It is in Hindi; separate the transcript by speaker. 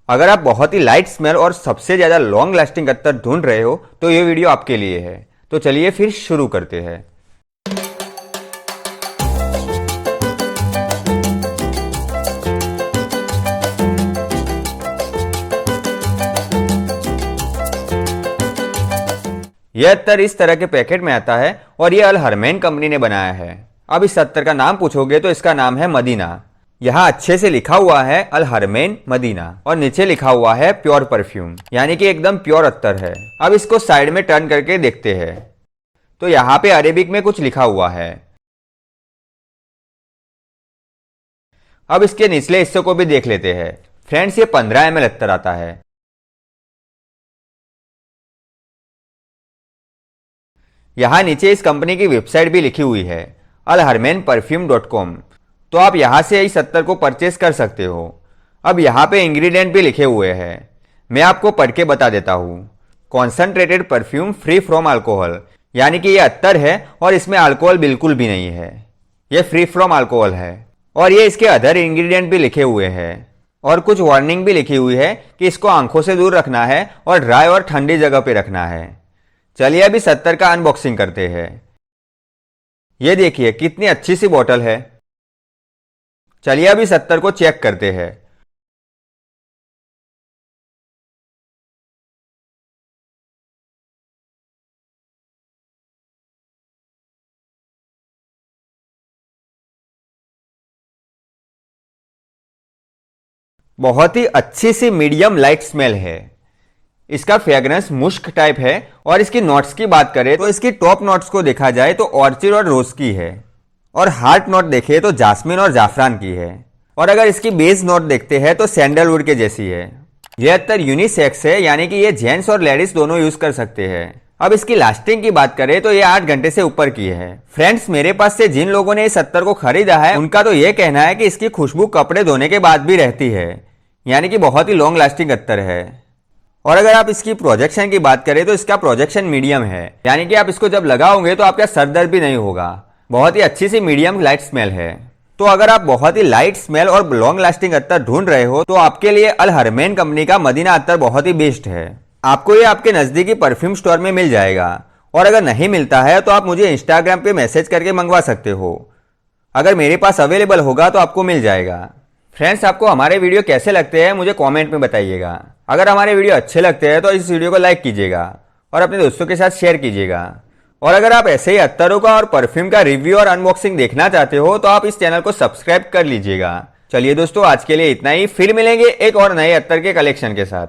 Speaker 1: अगर आप बहुत ही लाइट स्मेल और सबसे ज्यादा लॉन्ग लास्टिंग अत्तर ढूंढ रहे हो तो ये वीडियो आपके लिए है। तो चलिए फिर शुरू करते हैं। यह अत्तर इस तरह के पैकेट में आता है और यह अल हरमैन कंपनी ने बनाया है। अब इस अत्तर का नाम पूछोगे तो इसका नाम है मदीना। यहाँ अच्छे से लिखा हुआ है अल हरमैन मदीना और नीचे लिखा हुआ है प्योर परफ्यूम, यानी कि एकदम प्योर अत्तर है। अब इसको साइड में टर्न करके देखते हैं तो यहाँ पे अरेबिक में कुछ लिखा हुआ है। अब इसके निचले हिस्से को भी देख लेते हैं। फ्रेंड्स, ये 15 ml अत्तर आता है। यहाँ नीचे इस कंपनी की वेबसाइट भी लिखी हुई है alharmanperfume.com, तो आप यहाँ से इस अत्तर को परचेस कर सकते हो। अब यहाँ पे इंग्रेडिएंट भी लिखे हुए हैं, मैं आपको पढ़ के बता देता हूँ। Concentrated perfume free from alcohol, यानी कि ये अत्तर है और इसमें अल्कोहल बिल्कुल भी नहीं है, ये फ्री फ्रॉम अल्कोहल है। और ये इसके अदर इंग्रेडिएंट भी लिखे हुए हैं और कुछ वार्निंग भी लिखी हुई है कि इसको आंखों से दूर रखना है और ड्राई और ठंडी जगह पे रखना है। चलिए अभी 70 का अनबॉक्सिंग करते हैं। ये देखिए कितनी अच्छी सी बोतल है। चलिए अभी 70 को चेक करते हैं। बहुत ही अच्छी सी मीडियम लाइट स्मेल है। इसका फ्रेग्रेंस मुश्क टाइप है और इसकी नोट्स की बात करें तो इसकी टॉप नोट्स को देखा जाए तो ऑर्चिड और रोज की है और हार्ट नोट देखे तो जास्मिन और जाफरान की है और अगर इसकी बेस नोट देखते हैं तो सैंडलवुड के जैसी है। यह अत्तर यूनिसेक्स है, यानी कि ये जेंट्स और लेडीज दोनों यूज कर सकते हैं। अब इसकी लास्टिंग की बात करें तो ये 8 घंटे से ऊपर की है। फ्रेंड्स, मेरे पास से जिन लोगों ने इस अत्तर को खरीदा है उनका तो ये कहना है कि इसकी खुशबू कपड़े धोने के बाद भी रहती है, यानी कि बहुत ही लॉन्ग लास्टिंग अत्तर है। और अगर आप इसकी प्रोजेक्शन की बात करें तो इसका प्रोजेक्शन मीडियम है, यानी कि आप इसको जब लगाओगे तो आपका सर दर्द भी नहीं होगा। बहुत ही अच्छी सी मीडियम लाइट स्मेल है। तो अगर आप बहुत ही लाइट स्मेल और लॉन्ग लास्टिंग अत्तर ढूंढ रहे हो तो आपके लिए अल हरमैन कंपनी का मदीना अत्तर बहुत ही बेस्ट है। आपको ये आपके नजदीकी परफ्यूम स्टोर में मिल जाएगा और अगर नहीं मिलता है तो आप मुझे इंस्टाग्राम पे मैसेज करके मंगवा सकते हो। अगर मेरे पास अवेलेबल होगा तो आपको मिल जाएगा। फ्रेंड्स, आपको हमारे वीडियो कैसे लगते हैं मुझे कमेंट में बताइएगा। अगर हमारे वीडियो अच्छे लगते हैं तो इस वीडियो को लाइक कीजिएगा और अपने दोस्तों के साथ शेयर कीजिएगा। और अगर आप ऐसे ही अत्तरों का और परफ्यूम का रिव्यू और अनबॉक्सिंग देखना चाहते हो तो आप इस चैनल को सब्सक्राइब कर लीजिएगा। चलिए दोस्तों, आज के लिए इतना ही। फिर मिलेंगे एक और नए अत्तर के कलेक्शन के साथ।